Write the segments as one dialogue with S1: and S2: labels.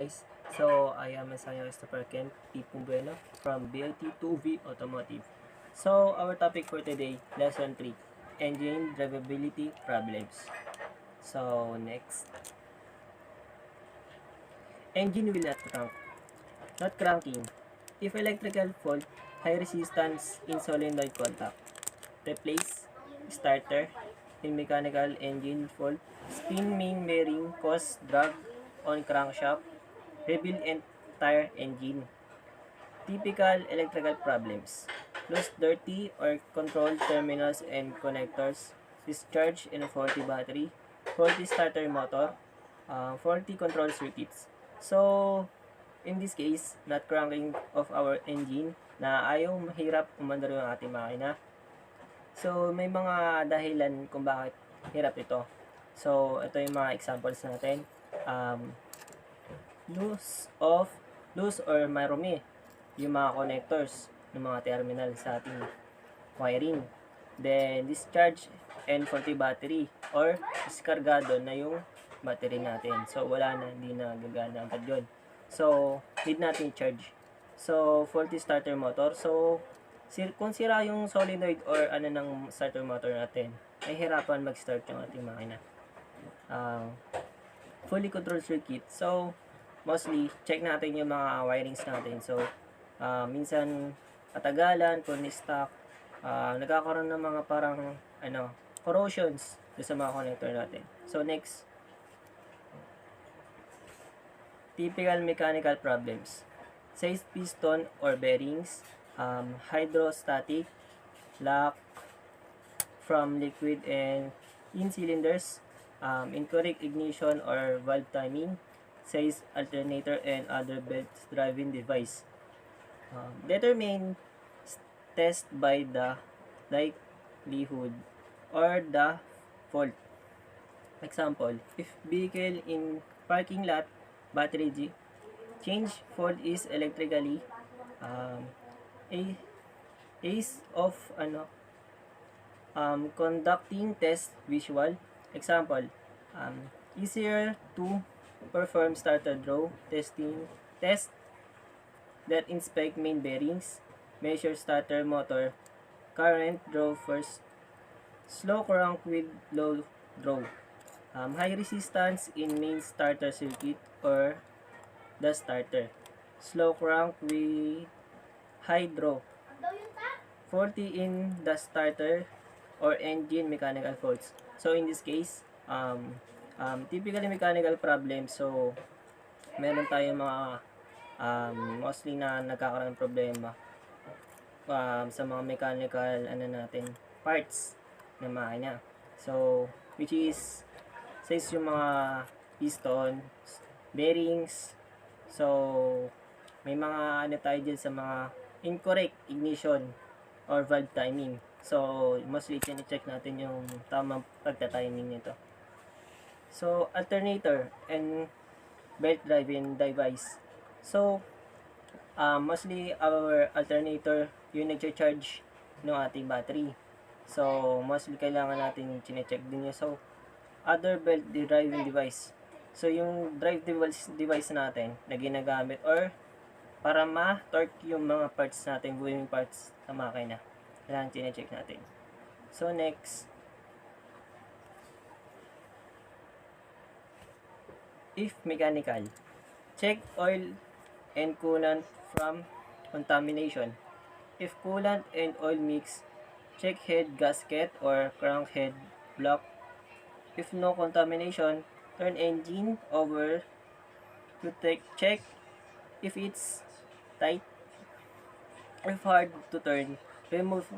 S1: Guys, so I am Messiah Christopher Kent P. Pumbueno from BLT2V Automotive. So our topic for today, lesson 3, engine drivability problems. So next, engine will not crank. Not cranking. If electrical fault, high resistance in solenoid contact. Replace starter in mechanical engine fault. Spin main bearing cause drag on crankshaft. Rebuild entire engine. Typical electrical problems: loose dirty or controlled terminals and connectors, discharge in a faulty battery, faulty starter motor, faulty control circuits. So, in this case, not cranking of our engine na ayaw mahirap umandar yung ating makina. So, may mga dahilan kung bakit hirap ito. So, ito yung mga examples natin. Um, loose or marumi yung mga connectors ng mga terminal sa ating wiring. Then, discharge and faulty battery or diskargado na yung battery natin. So, wala na, hindi na gagana agad yun. So, need natin charge. So, faulty starter motor. So, kung sira yung solenoid or ano ng starter motor natin, ay hirapan mag-start yung ating makina. Fully controlled circuit. So, mostly, check natin yung mga wirings natin. So, minsan, katagalan, kung stock, nagkakaroon ng mga parang, corrosions sa mga connector natin. So, next, typical mechanical problems. Size piston or bearings, hydrostatic, lock from liquid and in cylinders, incorrect ignition or valve timing, says alternator and other belt driving device. Determine test by the likelihood or the fault. Example, if vehicle in parking lot, battery change fault is electrically, a ace of conducting test visual. Example, easier to perform starter draw test that inspect main bearings, measure starter motor current draw first, slow crank with low draw, high resistance in main starter circuit or the starter, slow crank with high draw, 40 in the starter or engine mechanical faults. So in this case, typically mechanical problem. So meron tayong mga mostly na nagkakaroon ng problema sa mga mechanical natin parts ng makina. So which is says yung mga piston, bearings. So may mga tayo dyan sa mga incorrect ignition or valve timing. So, mostly check natin yung tamang pagta-timing nito. So, alternator and belt driving device. So, mostly our alternator yung nag-charge ng ating battery. So, mostly kailangan natin check din yun. So, other belt driving device. So, yung drive device natin na ginagamit or para ma-torque yung mga parts natin, moving parts sa makina. Kailangan check natin. So, next, if mechanical, check oil and coolant from contamination. If coolant and oil mix, check head gasket or crankhead block. If no contamination, turn engine over to check if it's tight. If hard to turn, remove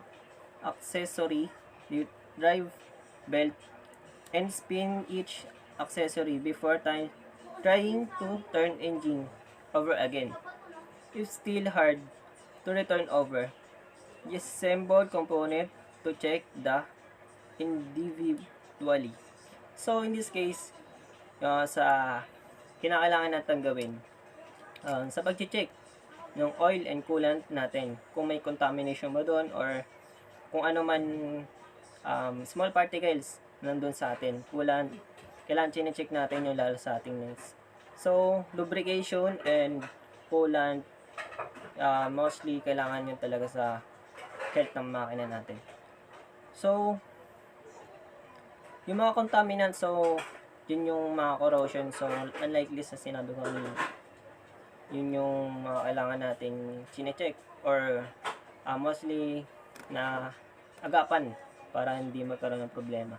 S1: accessory, drive belt, and spin each accessory before trying to turn engine over again. If still hard to return over, disassemble component to check the individually. So in this case, sa kinakailangan natin gawin, sa pag-check yung oil and coolant natin, kung may contamination ba doon or kung ano man small particles nandun sa atin, coolant, kailangan check natin yung lalo sa ating So, lubrication and coolant, mostly kailangan yun talaga sa health ng makina natin. So, yung mga contaminants, so, yun yung mga corrosion. So, unlikely sa sinabi ko kanina, yun yung mga kailangan nating chinecheck or mostly na agapan para hindi magkaroon ng problema.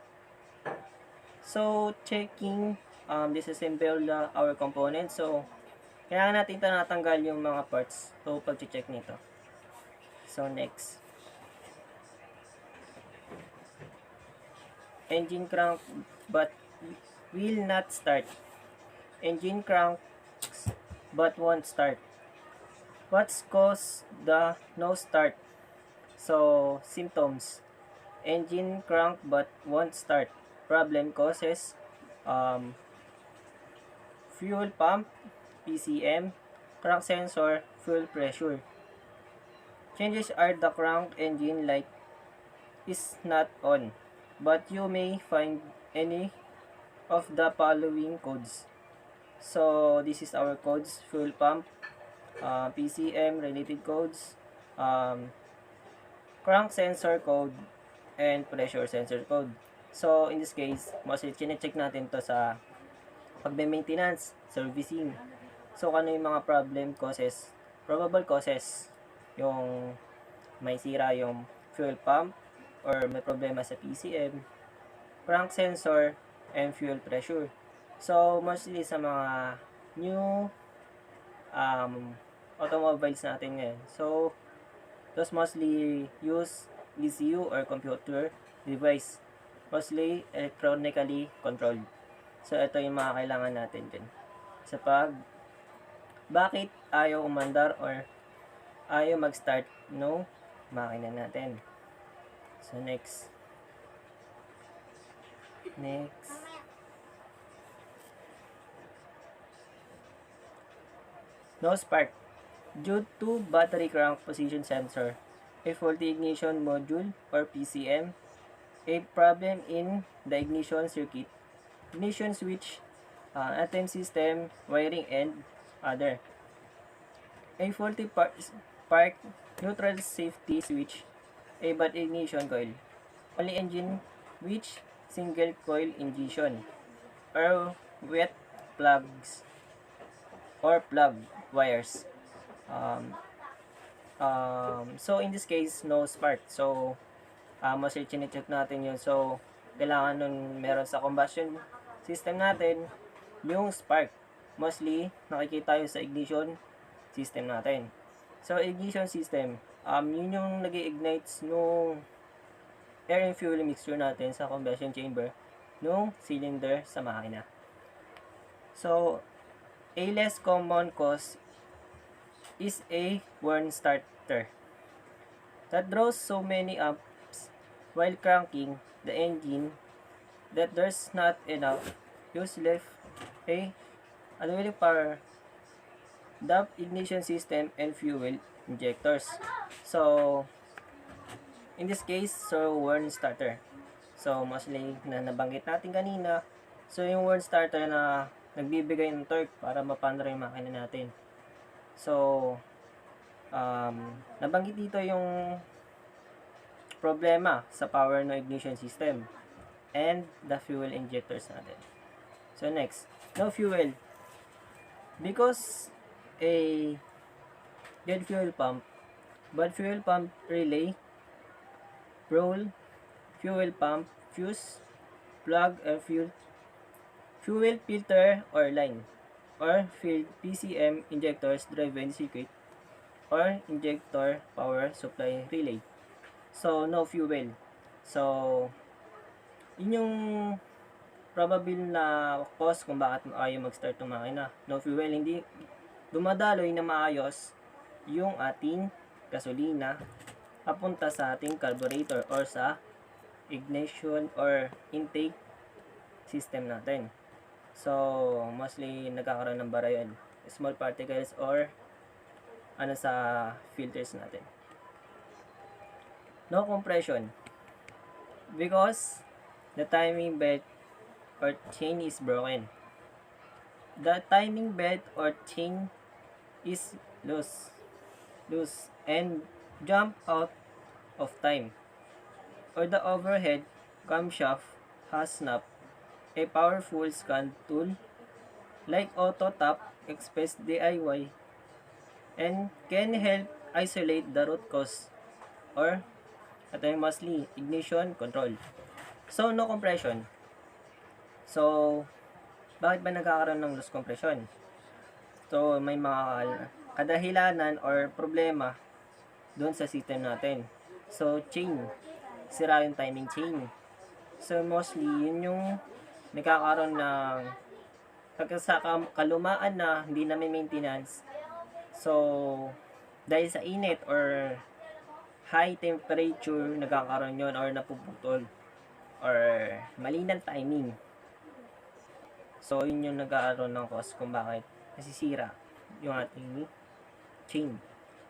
S1: So, checking, disassemble our components. So, kailangan natin tinatanggal yung mga parts. So, pag-check nito. So, next. Engine crank but will not start. Engine cranks but won't start. What's caused the no start? So, symptoms. Engine crank but won't start. Problem causes fuel pump, PCM, crank sensor, fuel pressure. Changes are the crank engine light is not on, but you may find any of the following codes. So, this is our codes: fuel pump, PCM, related codes, crank sensor code, and pressure sensor code. So, in this case, mostly chinecheck natin to sa pagme-maintenance, servicing. So, ano yung mga problem causes, probable causes, yung may sira yung fuel pump or may problema sa PCM, crank sensor, and fuel pressure. So, mostly sa mga new automobiles natin ngayon. So, those mostly use ECU or computer device. Mostly electronically controlled. So, ito yung mga kailangan natin dyan. Sa bakit ayaw umandar or ayaw mag-start no makina natin. So, next. No spark. Due to battery crank position sensor, a faulty ignition module or PCM, a problem in the ignition circuit, ignition switch, ATM system, wiring, and other. A faulty spark neutral safety switch, a bad ignition coil, only engine which single coil ignition, or wet plugs or plug wires. So in this case, no spark. So, mostly chinecheck natin yun. So, kailangan nun meron sa combustion system natin yung spark. Mostly, nakikita yun sa ignition system natin. So, ignition system, yun yung nag-ignite nung air and fuel mixture natin sa combustion chamber nung cylinder sa makina. So, a less common cause is a worn starter that draws so many amps while cranking the engine that there's not enough use left unwilling power, dump ignition system, and fuel injectors. So, in this case, so worn starter. So, mostly na nabanggit natin kanina, so yung worn starter na nagbibigay ng torque para mapandar yung makina natin. So, nabanggit dito yung problema sa power no ignition system and the fuel injectors natin. So, next, no fuel. Because a dead fuel pump, but fuel pump relay, roll, fuel pump, fuse, plug, and fuel filter or line, or field PCM injectors driven circuit, or injector power supply relay. So, no fuel. So, yun yung probable na cause kung bakit ayaw mag-start ng makina. No fuel, hindi dumadaloy na maayos yung ating gasolina papunta sa ating carburetor or sa ignition or intake system natin. So, mostly nagkakaroon ng barayan, small particles or sa filters natin. No compression because the timing belt or chain is broken. The timing belt or chain is loose and jump out of time, or the overhead camshaft has snapped. A powerful scan tool like AutoTap Express DIY and can help isolate the root cause, or autonomously ignition control. So, no compression. So, bakit ba nagkakaroon ng loose compression? So, may mga kadahilanan or problema doon sa system natin. So, chain. Sira yung timing chain. So, mostly, yun yung nagkakaroon ng sa kalumaan na hindi na may maintenance. So, dahil sa init or high temperature, nagkakaroon yun or napuputol or mali ng timing. So, yun yung nagkakaroon ng cause kung bakit nasisira yung ating chain.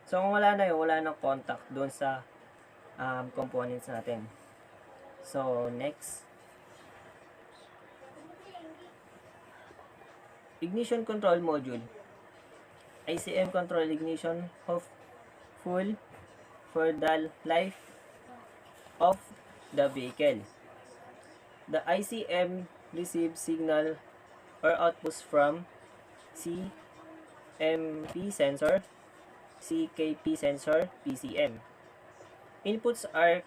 S1: So, kung wala na yun, wala nang contact doon sa components natin. So, next. Ignition control module. ICM control ignition of full for the life of the vehicle. The ICM receives signal or outputs from CMP sensor, CKP sensor, PCM. Inputs are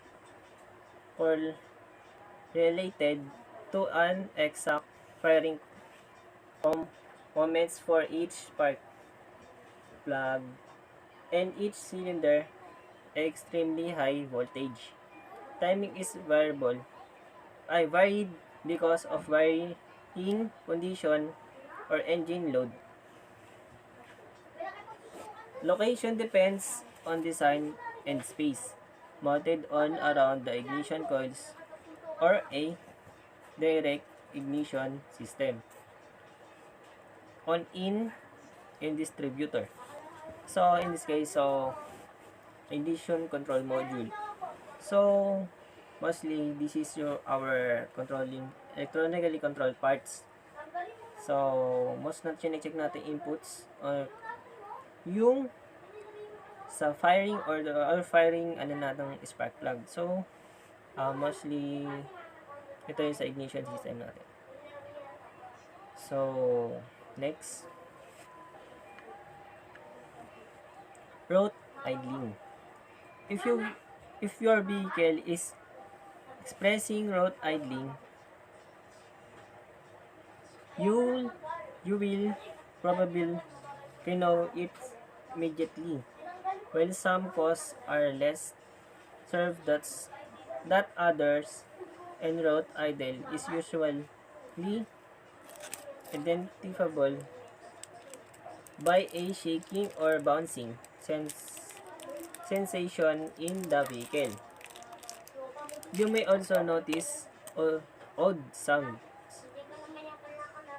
S1: related to an exact firing moments for each spark plug and each cylinder extremely high voltage. Timing is varied because of varying condition or engine load. Location depends on design and space, mounted on around the ignition coils or a direct ignition system on in distributor. So in this case, ignition control module. So mostly this is our controlling electronically controlled parts. So most na check natin inputs yung sa firing or firing natong spark plug. So mostly ito yung sa ignition system natin. So next, road idling. If your vehicle is expressing road idling, you will probably know it immediately. While some causes are less served that others, and road idle is usually identifiable by a shaking or bouncing sensation in the vehicle. You may also notice odd sounds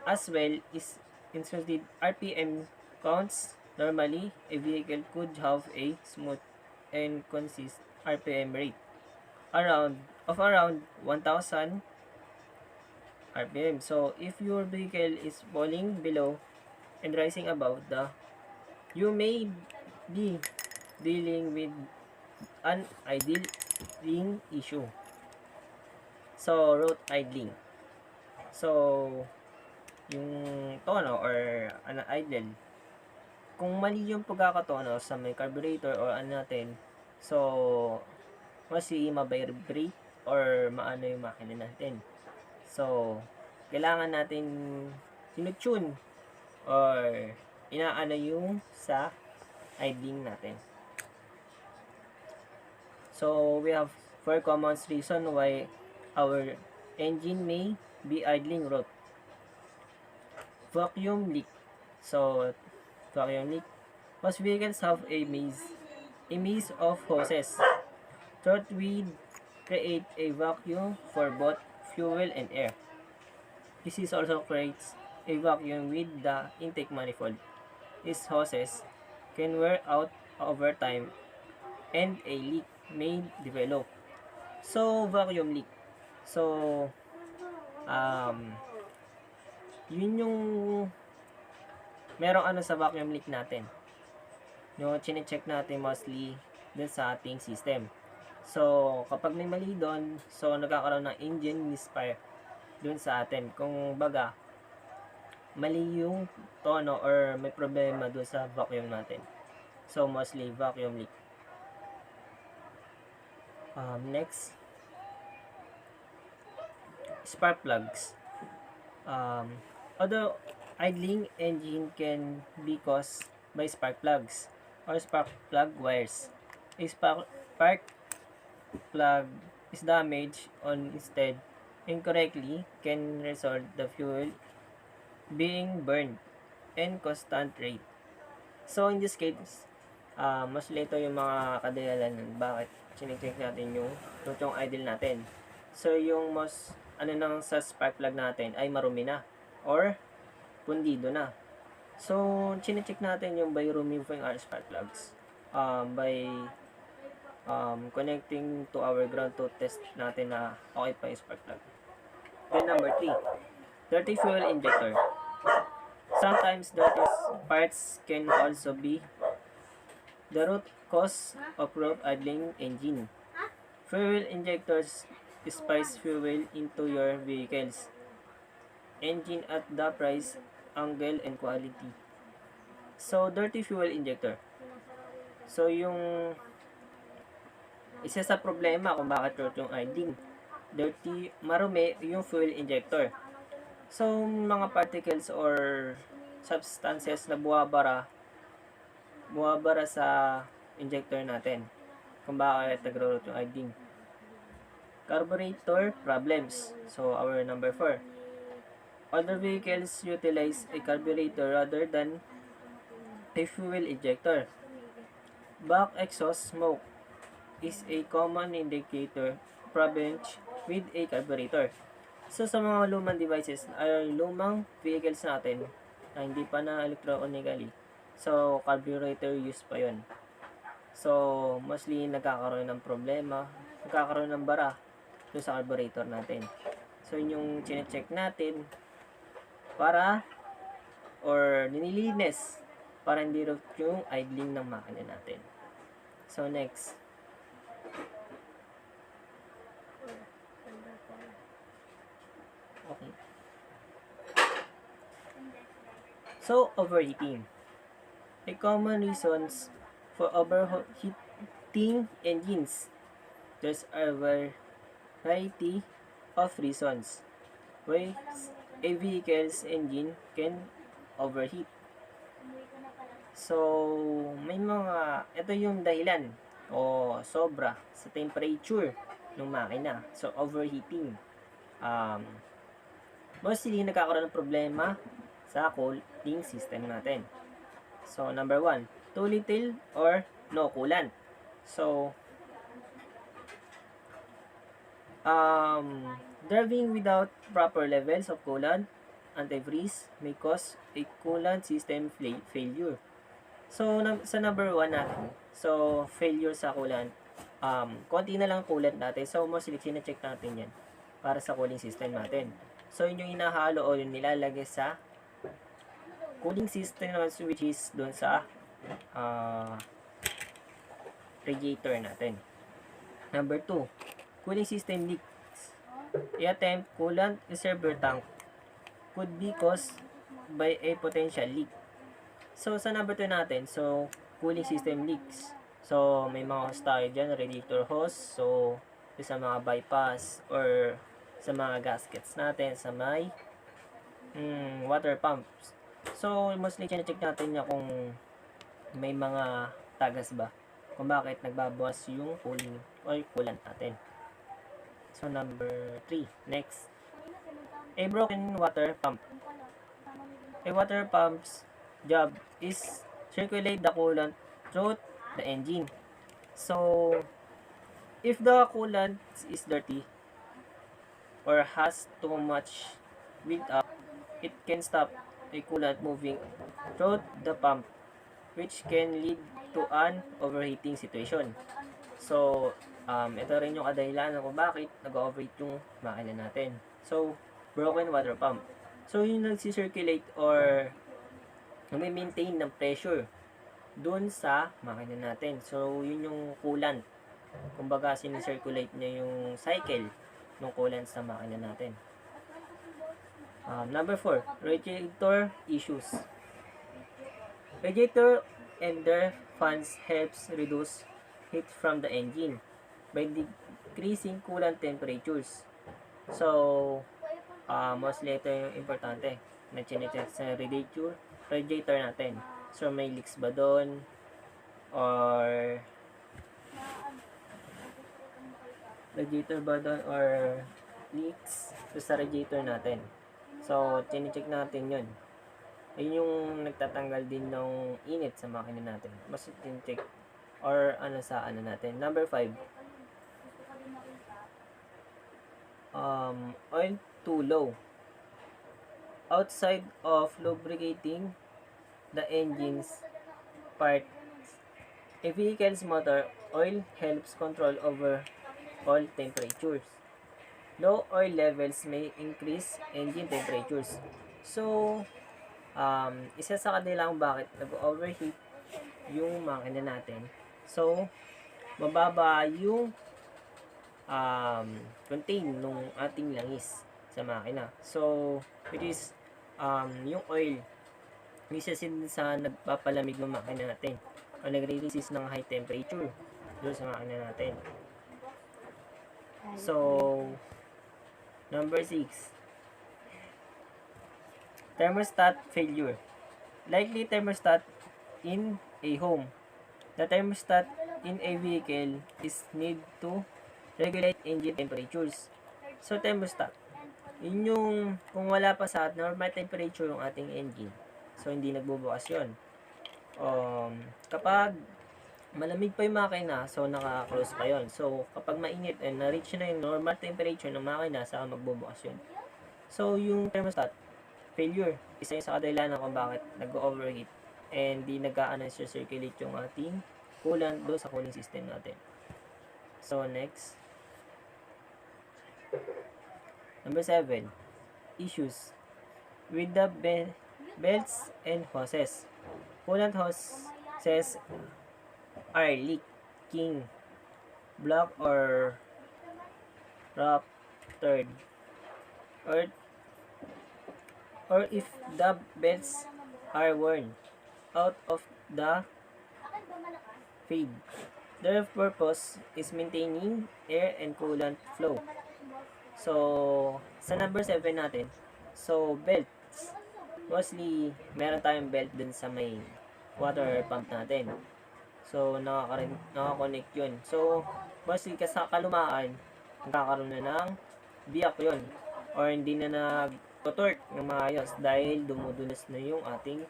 S1: as well as inserted RPM counts. Normally, a vehicle could have a smooth and consistent RPM rate around 1,000 RPM. So, if your vehicle is falling below and rising above you may be dealing with an idling issue. So, road idling. So, yung tono or idle, kung mali yung pagkakatono sa may carburetor or natin, so, kasi ma-vibrate or maano yung makina natin. So, kailangan natin sinutune or inaano yung sa idling natin. So, we have 4 common reasons why our engine may be idling road. Vacuum leak. So, vacuum leak. Most vehicles have a maze of hoses. Third, we create a vacuum for both fuel and air. This is also creates a vacuum with the intake manifold. These hoses can wear out over time and a leak may develop. So, vacuum leak. So, yun yung merong ano sa vacuum leak natin. Yung chine-check natin mostly dun sa ating system. So, kapag may mali doon, so nagkakaroon ng engine misfire dun sa atin. Kung baga, mali yung tono or may problema dun sa vacuum natin. So, mostly vacuum leak. Next, spark plugs. Although idling engine can be caused by spark plugs or spark plug wires. A spark plug is damaged on instead incorrectly can result the fuel being burned in constant rate. So in this case, mas lito yung mga kadahilanan bakit chinecheck natin yung idle natin. So yung mas nang sa spark plug natin ay marumi na or pundido na. So chinecheck natin yung by removing our spark plugs. By connecting to our ground to test natin na okay pa yung spark plug. Then number 3, dirty fuel injector. Sometimes dirty parts can also be the root cause of rough idling engine. Fuel injectors spice fuel into your vehicle's engine at the price, angle, and quality. So, dirty fuel injector. So, yung isa sa problema kung bakit root yung idling, dirty, marumi yung fuel injector. So, mga particles or substances na buwabara sa injector natin kung bakit nagro-root yung idling. Carburetor problems. So, our number 4. Older vehicles utilize a carburetor rather than a fuel injector. Back exhaust smoke is a common indicator problems with a carburetor. So, sa mga lumang devices, ay lumang vehicles natin na hindi pa na electronically. So, carburetor use pa yun. So, mostly nagkakaroon ng problema, nagkakaroon ng bara doon sa carburetor natin. So, yun yung chine-check natin para or nililinis para hindi root yung idling ng makina natin. So, next. Okay. So, overheating. A common reasons for overheating engines. There's a variety of reasons why a vehicle's engine can overheat. So, ito yung dahilan o sobra sa temperature ng makina. So, overheating. Mostly nagkakaroon ng problema sa cooling system natin. So, number 1, too little or no coolant. So, driving without proper levels of coolant, antifreeze, may cause a coolant system failure. So, sa number 1 natin, so, failure sa coolant, konti na lang coolant natin. So, mostly, check natin yan para sa cooling system natin. So, yun yung hinahalo o yung nilalagay sa cooling system naman, which is doon sa radiator natin. Number 2, cooling system leaks. I-attempt coolant reservoir tank could be caused by a potential leak. So, sa number 2 natin, so, cooling system leaks. So, may mga hose tayo dyan, radiator hose. So, sa mga bypass or sa mga gaskets natin, sa may water pumps. So, mostly check natin niya kung may mga tagas ba. Kung bakit nagbabawas yung cooling or coolant natin. So, number 3. Next. A broken water pump. A water pump's job is circulate the coolant through the engine. So, if the coolant is dirty or has too much built up, it can stop a coolant moving through the pump, which can lead to an overheating situation. So, ito rin yung kadahilanan kung bakit nag-overheat yung makina natin. So, broken water pump. So, yung nagsi-circulate or nami-maintain ng pressure dun sa makina natin. So, yun yung coolant. Kumbaga, sinicirculate niya yung cycle ng coolant sa makina natin. Number 4, radiator issues. Radiator and their fans helps reduce heat from the engine by decreasing coolant temperatures. So, mostly ito yung importante na chinecheck sa radiator natin. So, may leaks ba doon? Or radiator ba doon? Or leaks sa radiator natin. So, chinecheck natin yun. Yun yung nagtatanggal din ng init sa makina natin. Mas chinecheck or ano sa ano natin. Number 5, oil too low. Outside of lubricating the engine's parts, a vehicle's motor oil helps control overall temperatures. Low oil levels may increase engine temperatures. So, isa sa kanilang bakit nag-overheat yung makina natin. So, mababa yung contain nung ating langis sa makina. So, which is yung oil, isa sa nagpapalamig ng makina natin o nagre-resist ng high temperature doon sa makina natin. So, number 6, thermostat failure. Likely thermostat in a home. The thermostat in a vehicle is need to regulate engine temperatures. So, thermostat, yun yung kung wala pa sa normal temperature yung ating engine, so hindi nagbubukas yun. Kapag malamig pa yung makina, so naka-close pa yun. So, kapag mainit and na-reach na yung normal temperature ng makina, saka magbubukas yun. So, yung thermostat failure, isa yung sa kadahilanan kung bakit nag-overheat and di nag-circulate yung ating coolant doon sa cooling system natin. So, next. Number 7, issues with the belts and hoses. Coolant hoses are leaking, blocked or ruptured, or if the belts are worn out of the feed. Their purpose is maintaining air and coolant flow. So, sa number 7 natin, so belts, mostly meron tayong belt dun sa may water pump natin. So, nakakonect yun. So, mostly sa kalumaan, nagkakaroon na ng biyak yun. Or hindi na nag-torque ng maayos dahil dumudulas na yung ating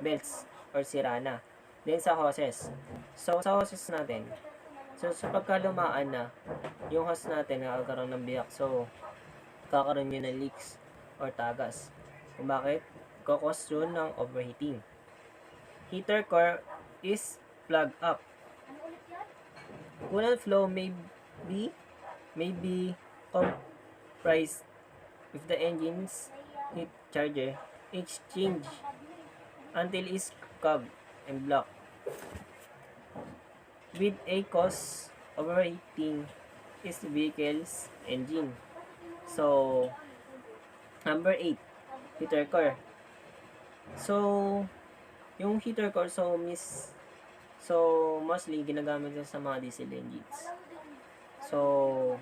S1: belts or sira na. Then sa hoses. So, sa hoses natin, so sa pagkalumaan na, yung hose natin nakakaroon ng biyak. So, kakaroon yun ng leaks or tagas. Kung bakit? Kukos yun ng overheating. Heater core is plugged up. Coolant flow may be compressed if the engine's heat charger exchange until is clogged and blocked, with a cause overheating is vehicle's engine. So, number 8, heater core. So, yung heater core, so mostly ginagamit sa mga diesel engines. So,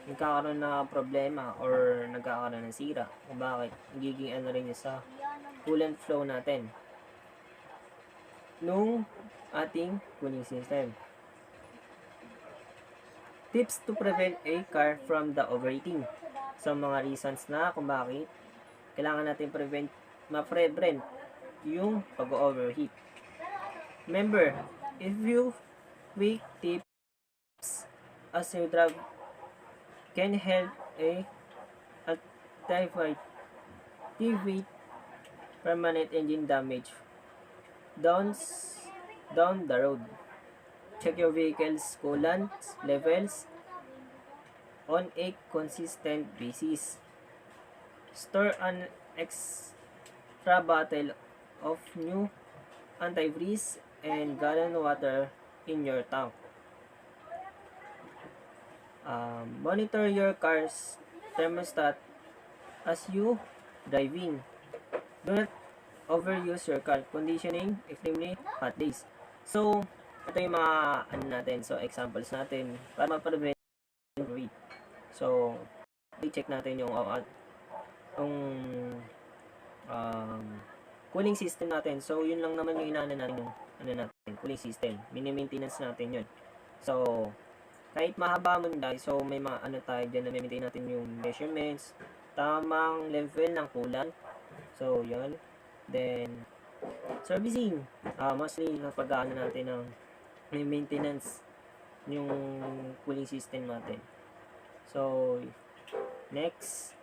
S1: nagkakaroon na problema or nagkakaroon ng sira. Kung bakit? Nagiging ano rin sa coolant flow natin nung ating cooling system. Tips to prevent a car from the overheating. So, mga reasons na kung bakit kailangan natin ma-prevent yung pag-overheat. Remember, if you quick tips as you drive can help activate permanent engine damage down the road. Check your vehicle's coolant levels on a consistent basis. Store an extra bottle of new antifreeze and gallon water in your tank. Monitor your car's thermostat as you driving. Do not overuse your car conditioning extremely hot days. So, ito yung mga natin. So, examples natin para ma-prevent overheat. So, i-check natin yung cooling system natin. So, yun lang naman yung inaano natin yung cooling system. Mini-maintenance natin yun. So, kahit mahaba mo nila, so may mga tayo dyan na maintain natin yung measurements, tamang level ng coolant. So, yun. Then, servicing. Mostly, kapag natin ng may maintenance yung cooling system natin. So, next.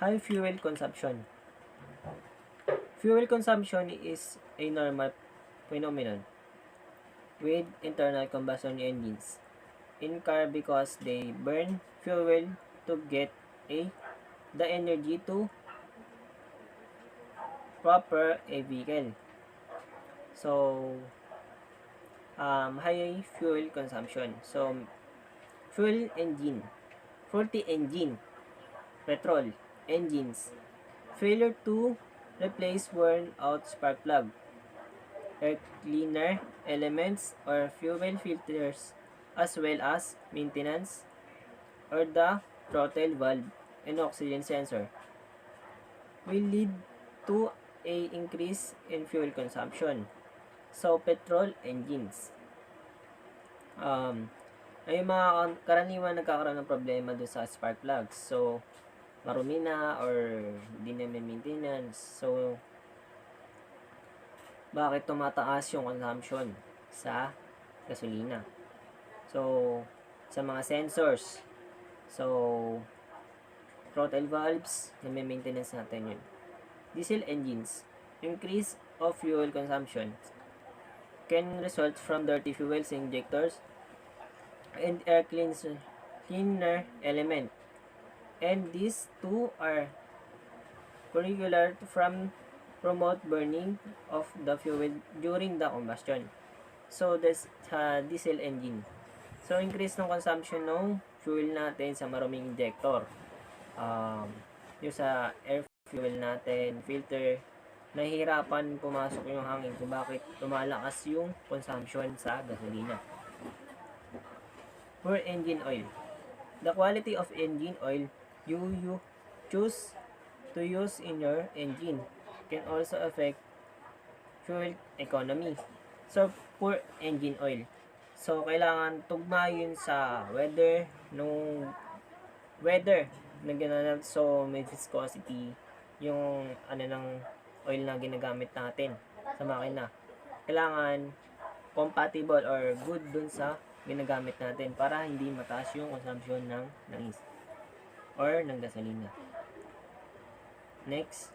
S1: High fuel consumption. Fuel consumption is a normal phenomenon with internal combustion engines in car because they burn fuel to get the energy to proper a vehicle. So, high fuel consumption. So, fuel engine, faulty engine, petrol engines, failure to replace worn out spark plug, air cleaner elements or fuel filters, as well as maintenance or the throttle valve and oxygen sensor will lead to a increase in fuel consumption. So, petrol engines. Ay mga karaniwan nagkakaroon ng problema doon sa spark plugs. So, marumi na or hindi na may maintenance. So, bakit tumataas yung consumption sa gasolina? So, sa mga sensors. So, throttle valves, na may maintenance natin yun. Diesel engines. Increase of fuel consumption can result from dirty fuels injectors and air cleaner element. And these two are curricular from promote burning of the fuel during the combustion. So, this diesel engine. So, increase ng consumption ng fuel natin sa maruming injector. Yung sa air fuel natin, filter, nahihirapan pumasok yung hangin kung bakit tumalakas yung consumption sa gasolina. Poor engine oil. The quality of engine oil you choose to use in your engine can also affect fuel economy. So, poor engine oil. So, kailangan tugma yun sa weather na ginanap. So, may viscosity yung ng oil na ginagamit natin sa makina. Kailangan compatible or good dun sa ginagamit natin para hindi mataas yung consumption ng langis or ng gasolina. Next.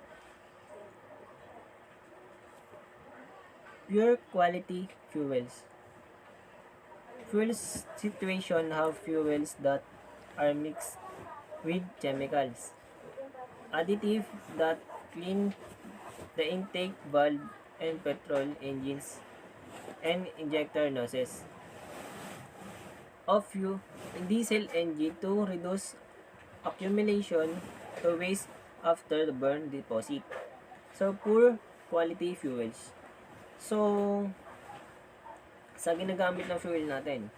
S1: Pure quality fuels. Fuel situation have fuels that are mixed with chemicals. Additive that clean the intake valve and petrol engines and injector nozzles of diesel engine to reduce accumulation to waste after the burn deposit. So, poor quality fuels. So, sa ginagamit ng fuel natin,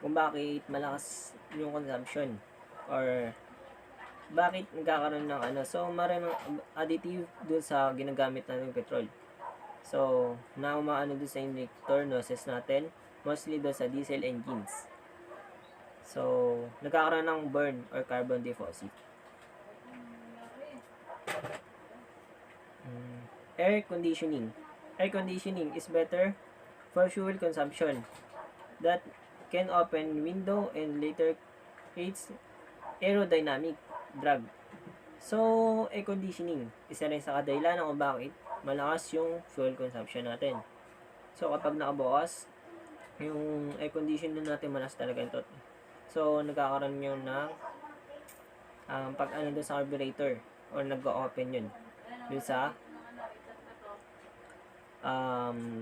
S1: kung bakit malakas yung consumption or bakit nagkakaroon ng so maraming additive dun sa ginagamit natin petrol. So, na umaano dun sa injector nozzles natin, mostly dun sa diesel engines. So, nagkakaroon ng burn or carbon deposit. Air conditioning. Air conditioning is better for fuel consumption that can open window and later creates aerodynamic drag. So, air conditioning, isa rin sa kadahilan kung bakit malakas yung fuel consumption natin. So, kapag nakabukas, yung air conditioner natin malakas talaga ito. So, nagkakaroon yun ng pag ano doon sa carburetor or nag-open yun doon sa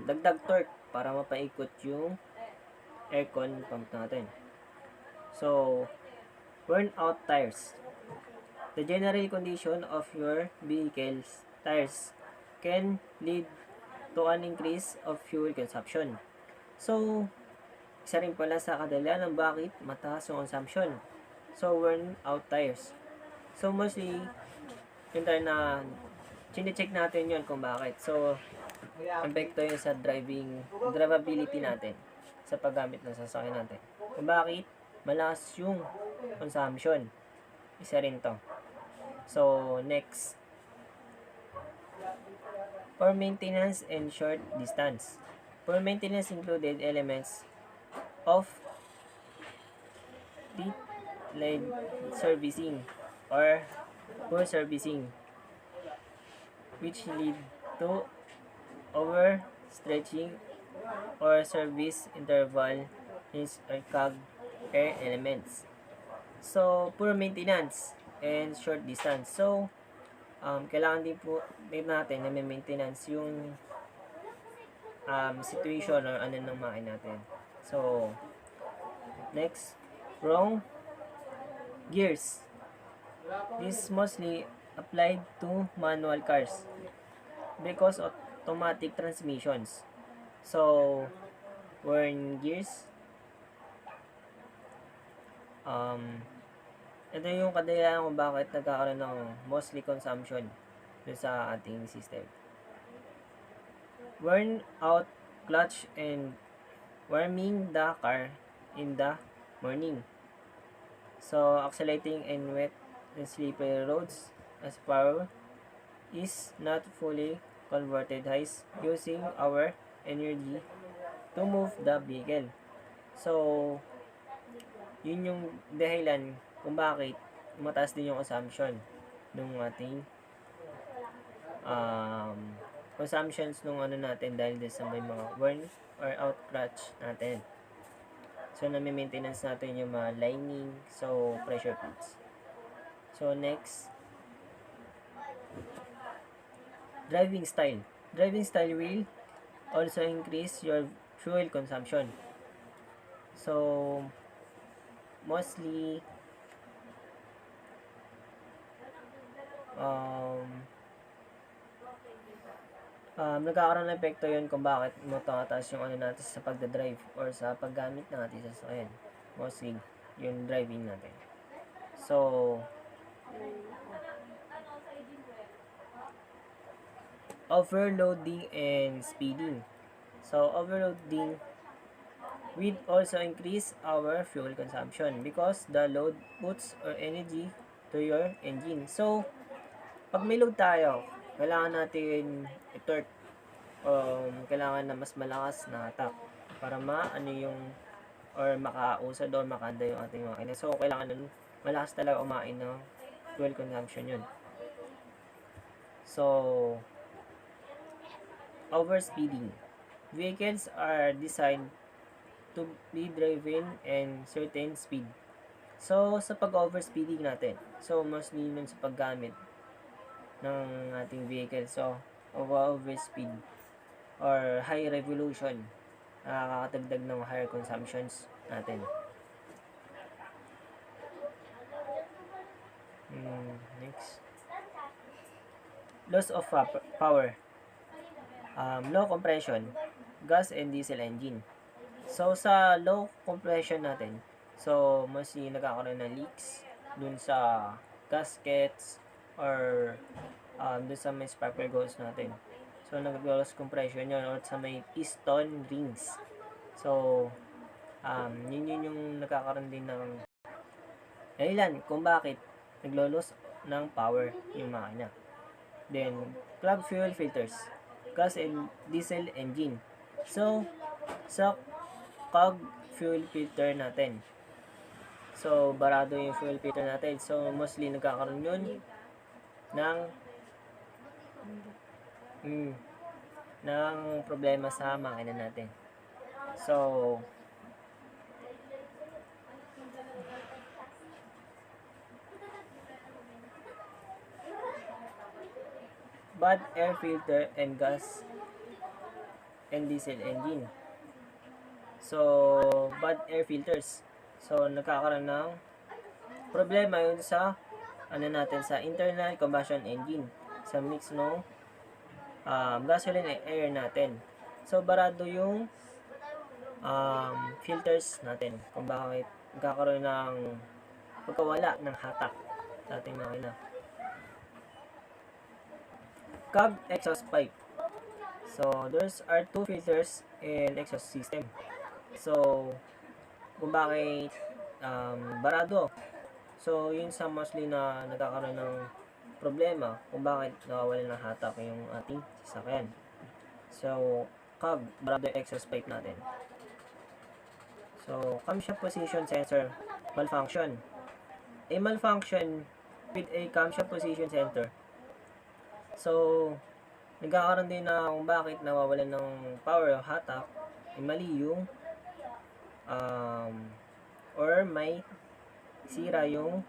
S1: dagdag torque para mapaikot yung aircon pump natin. So, worn out tires. The general condition of your vehicle's tires can lead to an increase of fuel consumption. So, isa rin pala sa kadahilanan ng bakit mataas yung consumption. So, worn out tires. So, mostly, yung tayo na chine-check natin yun kung bakit. So, epekto yun sa drivability natin sa paggamit ng sasakyan natin. Kung bakit malakas yung consumption. Isa rin to. So, next. For maintenance and short distance. For maintenance included elements of delayed servicing or poor servicing, which lead to overstretching or service interval or CAG air elements. So, poor maintenance and short distance. So, kailangan din natin na may maintenance yung situation or ano ng makina natin. So, next, wrong gears. This mostly applied to manual cars because automatic transmissions. So, worn gears. Ito yung kadahilanan kung bakit nagkakaroon ng mostly consumption dun sa ating system. Worn out clutch and warming the car in the morning. So, accelerating in wet and slippery roads as power is not fully converted high using our energy to move the vehicle. So, yun yung dahilan kung bakit mataas din yung consumption ng ating consumptions nung ano natin dahil din sa may mga worn or out clutch natin. So, nami-maintenance natin yung mga lining, so pressure plates. So, next, driving style. Driving style will also increase your fuel consumption. So, mostly, nagkakaroon ng epekto yun kung bakit matataas yung ano natin sa pagdadrive or sa paggamit ng ating sasakyan. Mostly, yung driving natin. So, overloading and speeding. So, overloading will also increase our fuel consumption because the load puts or energy to your engine. So, pag may load tayo, kailangan natin i-torque. Kailangan na mas malakas na tap para maano yung or makausad or makanda yung ating makina. So, kailangan nun malakas talaga umain ng fuel consumption yun. So, overspeeding. Vehicles are designed to be driven in certain speed. So, sa pag-overspeeding natin, so, mostly nun sa paggamit ng ating vehicle. So, overspeed or high revolution, nakakadagdag ng higher consumptions natin. Next. Loss of power. Low compression, gas and diesel engine. So, sa low compression natin, so, mostly nagkakaroon ng leaks dun sa gaskets or dun sa may spark plug holes natin. So, nag-loss compression yun or sa may piston rings. So, yun yung nakakaroon din ng dahilan kung bakit naglo-loss ng power yung makina. Then, clog fuel filters, gas and diesel engine. So, sa clog fuel filter natin, so, barado yung fuel filter natin. So, mostly nagkakaroon yun ng problema sa makina natin. So, bad air filter and gas and diesel engine. So, bad air filters. So, nagkakaroon ng problema yun sa sa internal combustion engine, sa mix ng gasoline and air natin. So, barado yung filters natin kung bakit nagkakaroon ng pagkawala ng hatak sa ating makina. Cog exhaust pipe. So, there's are two filters in exhaust system. So, kung bakit barado. So, yun sa mostly na nagkakaroon ng problema kung bakit nawawalan ng hatak yung ating sasakyan. So, cog, barado yung exhaust pipe natin. So, camshaft position sensor malfunction. A malfunction with a camshaft position sensor. So, nagkakaroon din na kung bakit nawawalan ng power o hatak, mali yung or may sira yung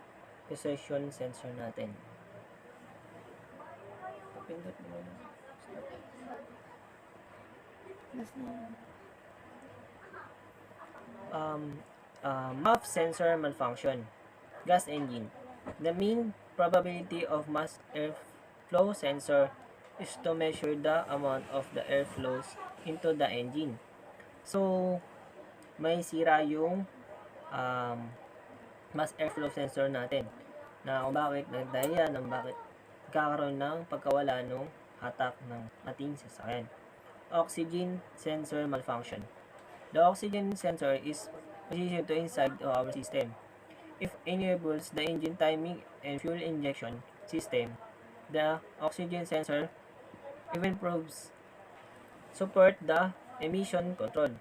S1: position sensor natin. Pindot mo na. MAF sensor malfunction. Gas engine. The mean probability of mass airflow sensor is to measure the amount of the air flows into the engine. So, may sira yung mass airflow sensor natin na kung bakit dahil yan ang bakit kakaroon ng pagkawala ng hatak ng ating sasakyan. Oxygen sensor malfunction. The oxygen sensor is positioned to inside our system. If enables the engine timing and fuel injection system, the oxygen sensor even proves support the emission control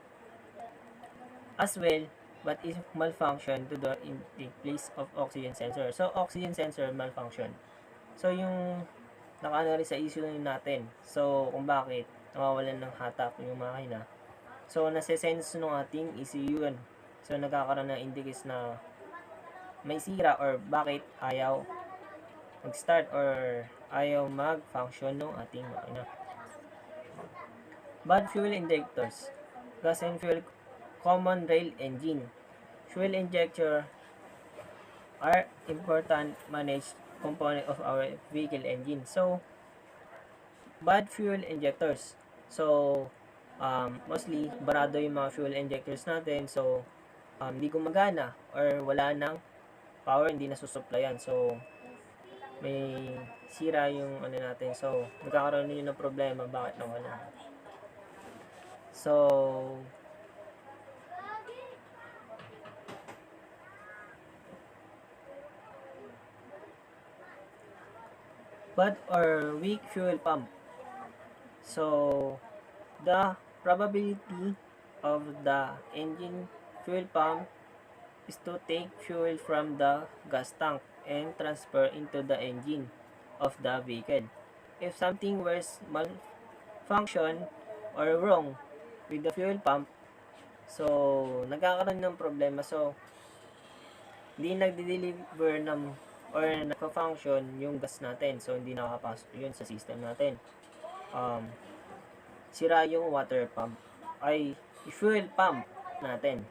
S1: as well, but if malfunction to the intake place of oxygen sensor. So, oxygen sensor malfunction. So, yung nakaano rin sa issue natin. So, kung bakit nawawalan ng hatak yung makina. So, nasa-sense ng ating ECU yun. So, nagkakaroon ng indicate na may sira or bakit ayaw mag-start or ayaw mag-function ng ating makina. Bad fuel injectors. Gas and fuel common rail engine. Fuel injector are important managed component of our vehicle engine. So, bad fuel injectors. So, mostly, barado yung mga fuel injectors natin. So, hindi gumagana or wala nang power, hindi nasusupplyan. So, may sira yung natin. So, nagkakaroon din ng problema. Bakit nawala? So, bad or weak fuel pump. So, the probability of the engine fuel pump is to take fuel from the gas tank and transfer into the engine of the vehicle. If something was malfunction or wrong with the fuel pump, so nagkakaroon ng problema. So, hindi nagde-deliver ng or nagpa-function yung gas natin. So, hindi nakapasok yun sa system natin. Sira yung water pump ay fuel pump natin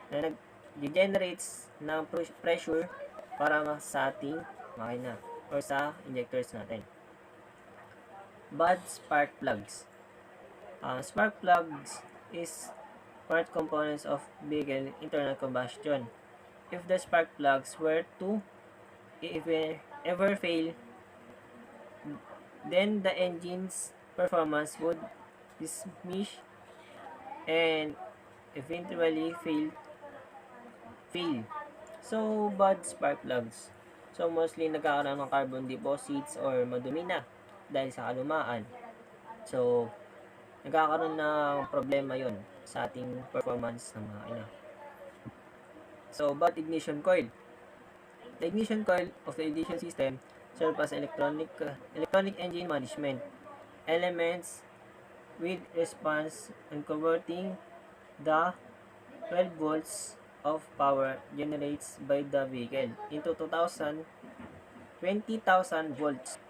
S1: na nag-generates ng pressure para sa ating makina or sa injectors natin. Bad spark plugs. Spark plugs is part components of vehicle internal combustion. If the spark plugs were to ever fail, then the engine's performance would diminish and eventually fail. So, bad spark plugs. So, mostly nagkakaroon ng carbon deposits or madumi na dahil sa kalumaan. So, nagkakaroon ng problema yon sa ating performance ng makina. So, bad ignition coil. The ignition coil of the ignition system serves as electronic engine management elements with response and converting the 12 volts of power generates by the vehicle into 20,000 volts.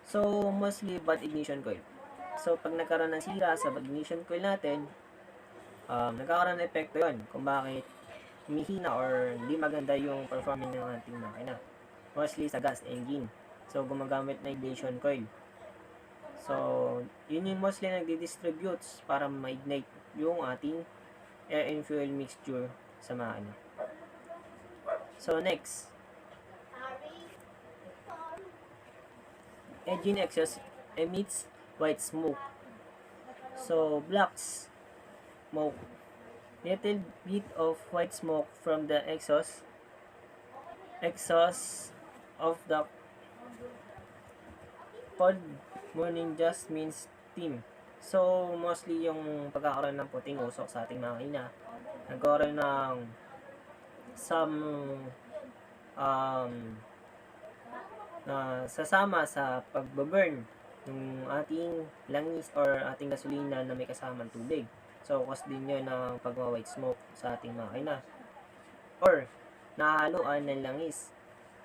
S1: So, mostly bad ignition coil. So, pag nagkaroon ng sira sa bad ignition coil natin, nagkakaroon ng epekto yon kung bakit humihina or hindi maganda yung performance ng ating makina. Mostly sa gas engine. So, gumagamit na ignition coil. So, yun yung mostly nagdi-distributes para ma-ignite yung ating air and fuel mixture sa makina. So, next. Engine exhaust emits white smoke. So, black smoke. Little bit of white smoke from the exhaust of the cold morning just means steam. So, mostly yung pagkakaroon ng puting usok sa ating makina, nagkaroon ng some na sasama sa pagbaburn ng ating langis or ating gasolina na may kasamang tubig. So, cause din yun ng pagwa-white smoke sa ating makina. Or, nahaluan ng langis.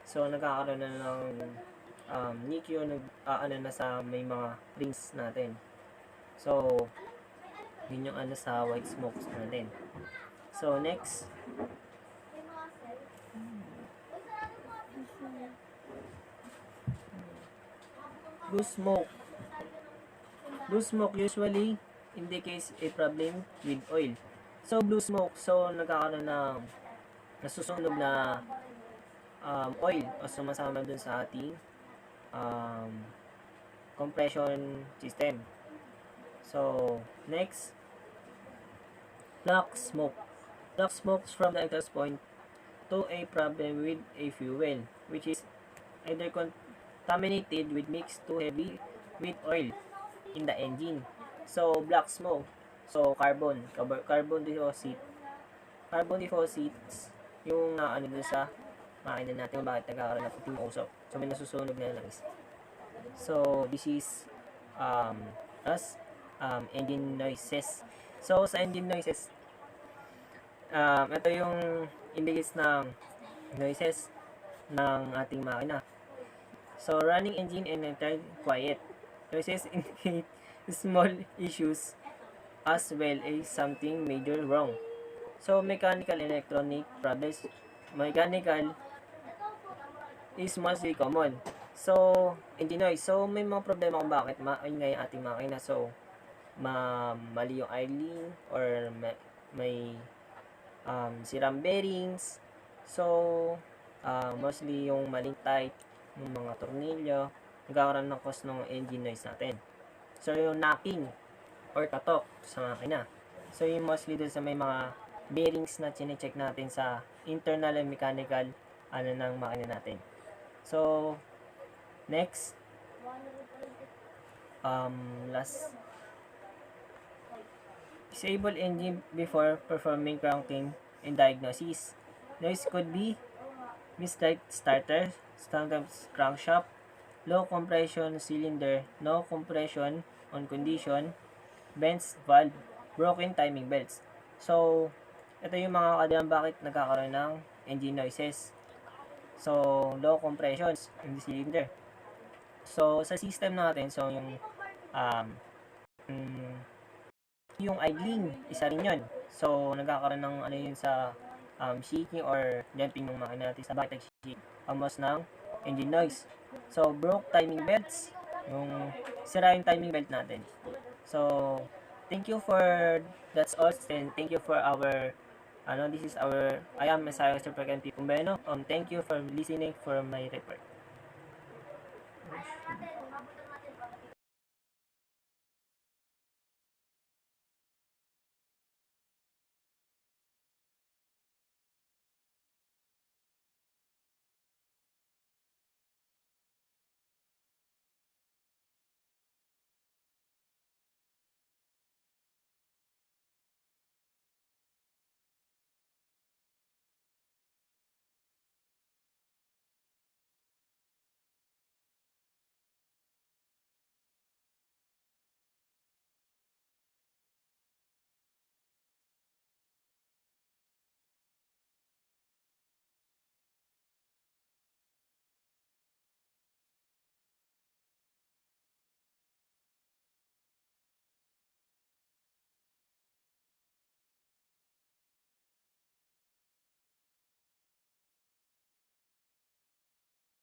S1: So, nagkakaroon na ng nikyo, na sa may mga rings natin. So, yun yung sa white smokes natin. So, next. Blue smoke. Blue smoke usually indicates a problem with oil. So, blue smoke, so nagkakaroon ng nasusunog na oil o sumasama dun sa ating compression system. So, next, black smoke. Black smoke from the exhaust point to a problem with a fuel, which is either contaminated with mixed too heavy with oil in the engine. So, black smoke. So, carbon deposits yung dun sa makina natin kung bakit nagkakaroon ng puting usok. So, may nasusunog na langis. So, this is engine noises. So, sa engine noises, ito yung indicates ng noises ng ating makina. So, running engine and entirely quiet. Noises indicate small issues as well as something major wrong. So, mechanical electronic problems. Mechanical is mostly common. So, engine noise. So, may mga problema kung bakit maingay ang ating makina. So, mali yung idling or may sirang bearings. So, mostly yung maling tight ng mga tornilyo, nagkakaroon ng cause ng engine noise natin. So, yung knocking or katok sa makina. So, yung mostly dun sa may mga bearings na chine-check natin sa internal and mechanical ng makina natin. So, next, last, disable engine before performing cranking and diagnosis. Noise could be mislight starter, sometimes crankshaft, low compression cylinder, no compression on condition, bends valve, broken timing belts. So, ito yung mga kadahilan bakit nagkakaroon ng engine noises. So, low compressions in the cylinder. So, sa system natin, so yung idling, isa rin yun. So, nagkakaroon ng yun sa shaking or jumping ng makina natin sa bakit nag-shake. Almost ng engine noise. So, broke timing belts, yung sira yung timing belt natin. So, thank you for, that's all, and thank you for our, this is our, I am Messiah Super P. Pumbeno. Thank you for listening for my report.